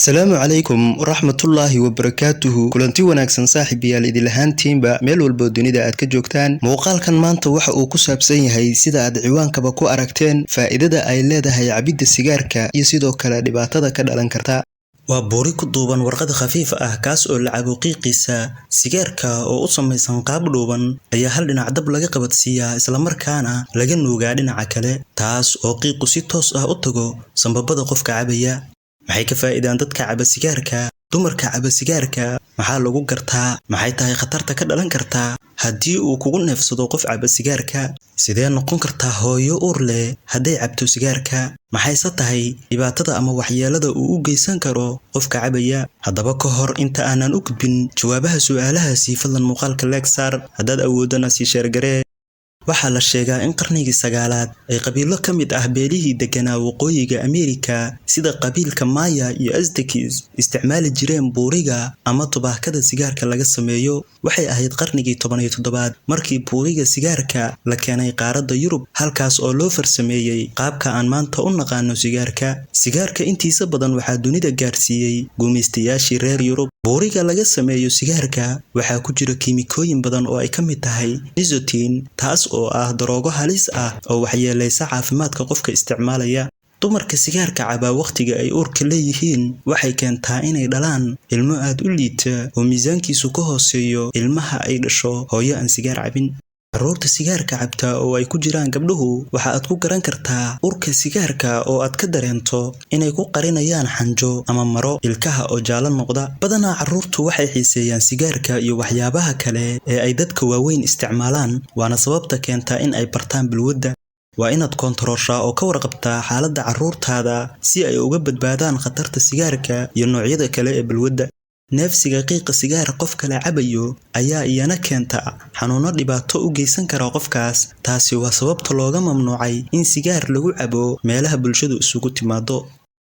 asalaamu calaykum waraxmatullaahi wabarakaatuhu kulanti wanaagsan saaxiibayaal idil ahaantiinba meel walbo dunida aad ka joogtaan muuqaalkan maanta waxa uu ku saabsan yahay sida aad ciwaankaba ku aragteen faa'iidada ay leedahay cabidda sigaarka iyo sidoo kale dhibaatada ka dhalan karta waa buuri ku duuban warqad khafiif ah kaas oo lacago qiiqiisa sigaarka oo u samaysan qaab dhuuban ayaa hal dhinac dab laga qabadsiiyaa isla markaana laga nuugaa dhinaca kale taas oo qiiqu si toos ah u tago sanbabada qofka cabaya maxay ka faa'iidaan dadka caba sigaarka dumarka caba sigaarka maxaa lagu gartaa maxay tahay khatarta ka dhalan kartaa haddii uu kugu neefsado qof caba sigaarka sidee noqon kartaa hooyo uur leh hadday cabto sigaarka maxayse tahay dhibaatada ama waxyeelada uu u geysan karo qofka cabaya haddaba ka hor inta aanan u gudbin jawaabaha su'aalahaasi fadlan muuqaalka leeg saar haddaad awoodana sii sheergaree waxaa la sheegaa in qarnigii 9aad ay qabiilo ka mid ah beelihii deganaa waqooyiga Ameerika sida qabiilka Maya iyo Aztecs isticmaali jireen buuriga ama tubaakada sigaarka laga sameeyo waxay ahayd qarnigii 17aad markii buuriga sigaarka la keenay qaaradda Yurub halkaas oo loo farsameeyay qaabka aan maanta u naqaano sigaarka intiisa badan waxaa dunida gaarsiiyay gumeystayaashii reer Yurub buuriga laga sameeyo sigaarka waxaa ku jira kiimikooyin badan oo ay ka mid tahay nicotine taas oo ah daroogo halis ah oo waxyeelaysa caafimaadka qofka isticmaalaya dumarka sigaarka caba waqtiga ay uurka leeyihiin waxay keentaa inay dhalaan ilmo aad u liita oo miisaankiisu ka hooseeyo ilmaha ay dhasho hooyo aan sigaar cabin carruurta sigaarka cabta oo ay ku jiraan gabdhuhu waxa aad ku garan kartaa urka sigaarka oo aad ka dareento inay ku qarinayaan xanjo ama maro ilkaha oo jaalo noqda badanaa carruurtu waxay xiiseeyaan sigaarka iyo waxyaabaha kale ee ay dadka waaweyn isticmaalaan waana sababta keenta in ay bartaan balwadda waa inaad koontarooshaa oo ka warqabtaa xaaladda carruurtaada si ay uga badbaadaan khatarta sigaarka iyo noocyada kale ee balwadda neefsiga qiiqa sigaar qof kale cabayo ayaa iyana keenta xanuuno dhibaato u geysan kara qofkaas taasi waa sababta looga mamnuucay in sigaar lagu cabo meelaha bulshadu isugu timaado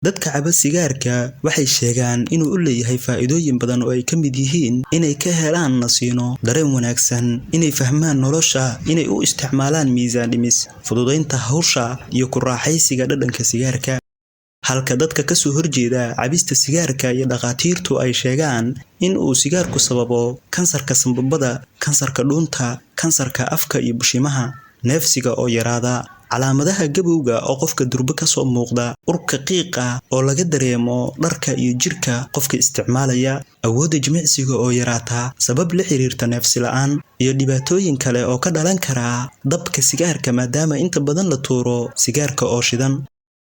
dadka caba sigaarka waxay sheegaan inuu u leeyahay faa'iidooyin badan oo ay ka mid yihiin inay ka helaan nasiino dareen wanaagsan inay fahmaan nolosha inay u isticmaalaan miisaan dhimis fududaynta hawsha iyo ku raaxaysiga dhadhanka sigaarka halka dadka ka soo horjeeda cabista sigaarka iyo dhaqaatiirtu ay sheegaan in uu sigaarku sababo kansarka sanbabada kansarka dhuunta kansarka afka iyo bushimaha neefsiga oo yaraada calaamadaha gabowga oo qofka durba ka soo muuqda urka qiiqa oo laga dareemo dharka iyo jirka qofka isticmaalaya awoodda jimicsiga oo yaraata sabab la xiriirta neefsi la'aan iyo dhibaatooyin kale oo ka dhalan kara dabka sigaarka maadaama inta badan la tuuro sigaarka oo shidan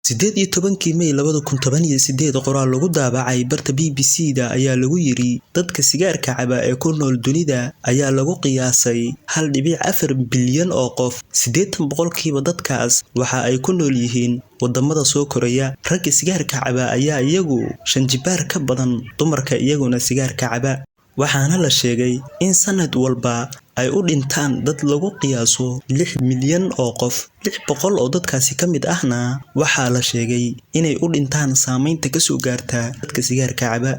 18 May 2018 qoraal lagu daabacay barta BBC-da ayaa lagu yiri dadka sigaarka caba ee ku nool dunida ayaa lagu qiyaasay 1.4 bilyan oo qof 80% dadkaas waxa ay ku nool yihiin wadamada soo koraya ragga sigaarka caba ayaa iyagu 5 jibaar ka badan dumarka iyaguna sigaarka caba waxaana la sheegay in sanad walba ay u dhintaan dad lagu qiyaaso 6 milyan oo qof 600 oo dadkaasi ka mid ahna waxaa la sheegay inay u dhintaan saameynta ka soo gaarta dadka sigaarka caba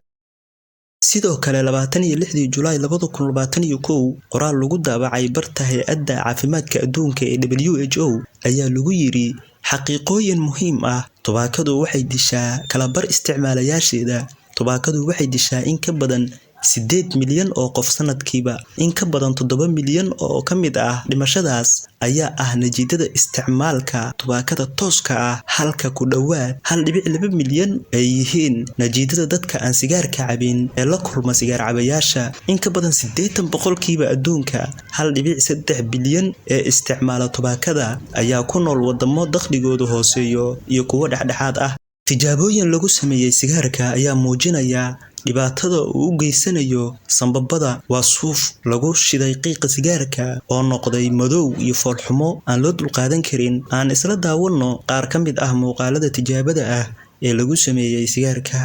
sidoo kale 26 Julaay 2021 qoraal lagu daabacay barta hay'adda caafimaadka adduunka ee WHO ayaa lagu yiri xaqiiqooyin muhiim ah tubaakadu waxay dishaa kala bar isticmaalayaasheeda tubaakadu waxay dishaa in ka badan 8 milyan oo qof sanadkiiba in ka badan 7 milyan oo ka mid ah dhimashadaas ayaa ah natiijada isticmaalka tubaakada tooska ah halka ku dhawaad 1.2 milyan ay yihiin natiijada dadka aan sigaarka cabin ee la kulma sigaar cabayaasha in ka badan 80% adduunka 1.3 bilyan ee isticmaala tubaakada ayaa ku nool wadamo dakhligoodu hooseeyo iyo kuwa dhexdhexaad ah tijaabooyin lagu sameeyay sigaarka ayaa muujinaya dhibaatada uu u geysanayo sanbabada waa suuf lagu shiday qiiqa sigaarka oo noqday madow iyo foolxumo aan loo dulqaadan karin aan isla daawano qaar ka mid ah muuqaalada tijaabada ah ee lagu sameeyay sigaarka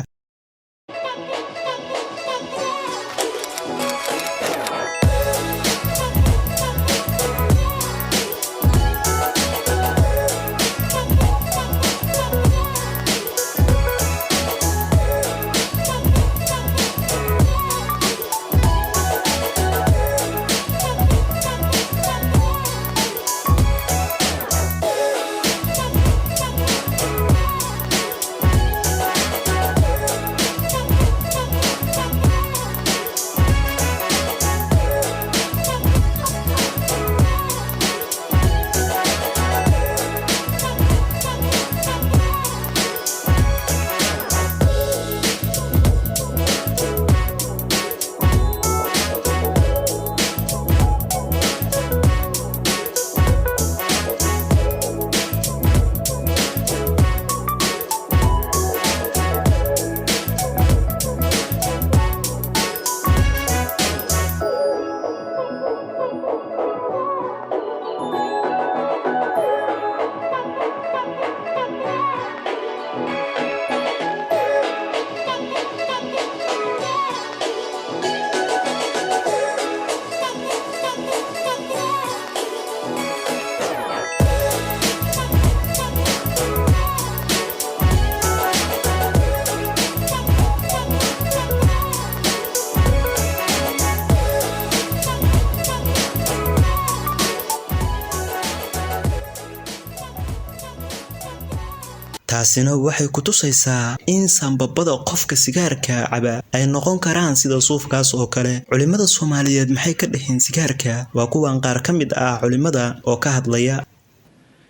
taasina waxay ku tusaysaa in sanbabada qofka sigaarka caba ay noqon karaan sida suufkaas oo kale. Culimada Soomaaliyeed maxay ka dhaxeen sigaarka? Waa kuwan qaar ka mid ah culimada oo ka hadlaya.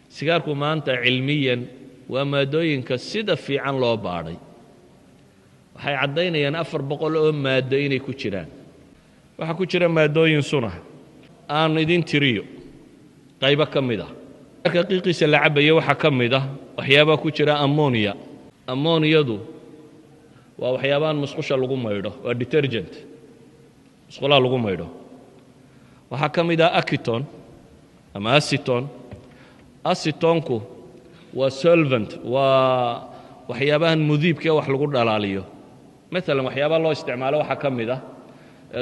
sigaarku maanta cilmiyan waa maadooyinka sida fiican loo baaray. waxay cadaynayaan 400 oo maado inay ku jiraan. waxa ku jira maadooyin sunah aan idin tiriyo qayb ka mid ah. qiiqiisa la cabayo waxa ka mid ah waxyaabo ku jira ammonia. ammoniyadu waa waxyaabaan musqusha lagu maydho, waa detergent musqulaha lagu maydho. waxa ka mid ah acetone ama acetone. acetonku waa solvent, waa waxyaabahan mudiibka wax lagu dhalaaliyo. مثلا waxyaabaha loo isticmaalo waxa ka mid ah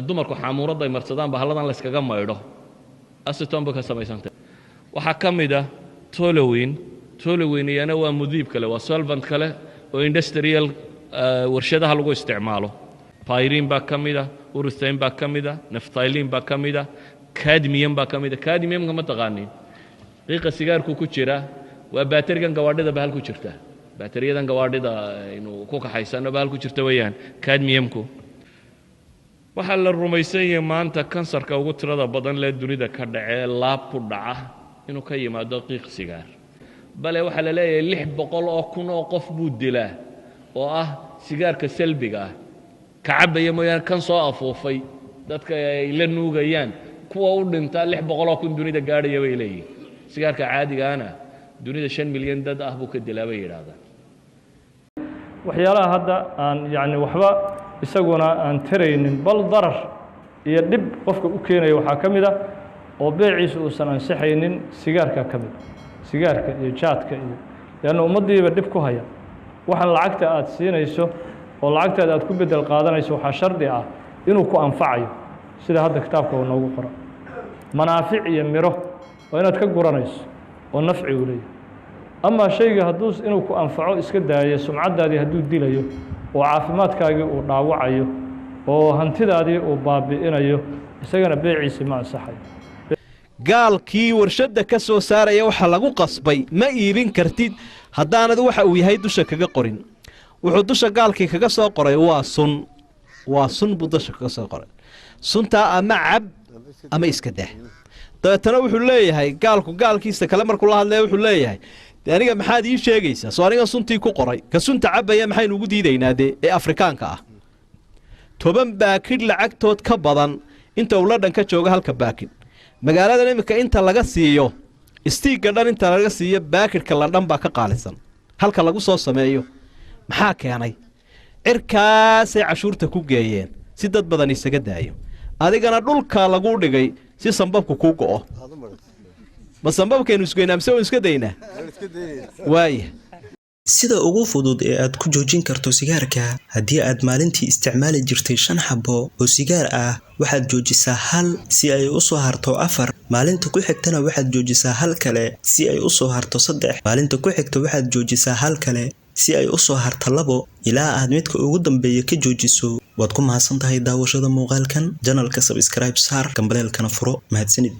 dumarku xamuurada ay marsadaan bahaladan la iskaga maydho, acetone ba ka samaysantay. waxa ka mid ah toluene. toluene yana waa mudiib kale, waa solvent kale oo industrial warshadaha lagu isticmaalo. pyrene ba ka mid ah, urethane ba ka mid ah, naphthalene ba ka mid ah, cadmium ba ka mid ah. cadmium ma taqaaniin? qiiqa sigaarku ku jira waa baaterigan gawaadhida bahal ku jirta. baateriyadan gawaadhida inuu ku kaxaysano bahal ku jirta weeyaan cadmiumku. waxa la rumaysan yahay maanta kansarka ugu tirada badan ee dunida ka dhacay laab ku dhaca inuu ka yimaado qiiq sigaar. bale waxa la leeyahay 600 oo kun oo qof buu dilaa oo ah sigaarka salbiga ah ka cabaya mooyaan kan soo afuufay dadka ay la nuugayaan kuwa u dhinta 600 oo kun dunida gaadhaya way leeyihiin. sigaarka caadiga ana dunida 5 milyan dad ah buu ka dilaa bay yiraahdaan. waxyaalaha hadda aan yani waxba isaguna aan taraynin bal darar iyo dib qofka u keenayo waxaa ka mid ah oo beeciisa uusan ansixaynin sigaarka ka mid. sigaarka iyo jaadka iyo yaani ummadiiba dib ku haya. waxaan lacagta aad siinayso oo lacagtaada aad ku bedel qaadanayso waxaa shardi ah inuu ku anfacayo sida hadda kitaabka uu noogu qoran. manaafic iyo miro waa inaad ka guranayso oo nafci u leeyahay. ama shayga hadduu inuu ku anfaco iska daayo sumcadaadii hadduu dilayo oo caafimaadkaagii uu dhaawacayo oo hantidaadii uu baabi'inayo isagana beeciisi ma ansaxayo. gaalkii warshada ka soo saaraya waxa lagu qasbay ma iibin kartid haddaanad waxa uu yahay dusha kaga qorin. wuxuu dusha gaalkii kaga soo qoray waa sun. waa sun buu dusha kaga soo qoray. suntaa ama cab ama iska dah. dabeetana wuxuu leeyahay gaalku gaalkiisa kale markuu la hadlayo wuxuu leeyahay aniga maxaad ii sheegaysaa soo aniga suntii ku qoray ka sunta cabaya maxaynu ugu diidaynaa ee afrikaanka ah. 10 baakid lacagtood ka badan inta uu la dhanka jooga halka baakid. magaalada imika inta laga siiyo istiiga dhan inta laga siiyo baakidka la dhan baa ka qaalisan halka lagu soo sameeyo. maxaa keenay? cirkaasay cashuurta ku geeyeen si dad badan isaga daayo. adigana dhulka lagu dhigay si sanbabku ku go'o. ma sanbabkeenu isgoynaamse oo iska daynaa? waaye sida ugu fudud ee aad ku joojin karto sigaarka haddii aad maalintii isticmaali jirtay 5 xabo oo sigaar ah waxaad joojisaa hal si ay u soo harto 4. maalinta ku xigtana waxaad joojisaa hal kale si ay u soo harto 3. maalinta ku xigta waxaad joojisaa hal kale si ay u soo harto 2 ilaa aad midka ugu dambeeya ka joojiso. waad ku mahadsantahay daawashada muuqaalkan. channelka subscribe saar, gambaleelkana furo. mahadsanid.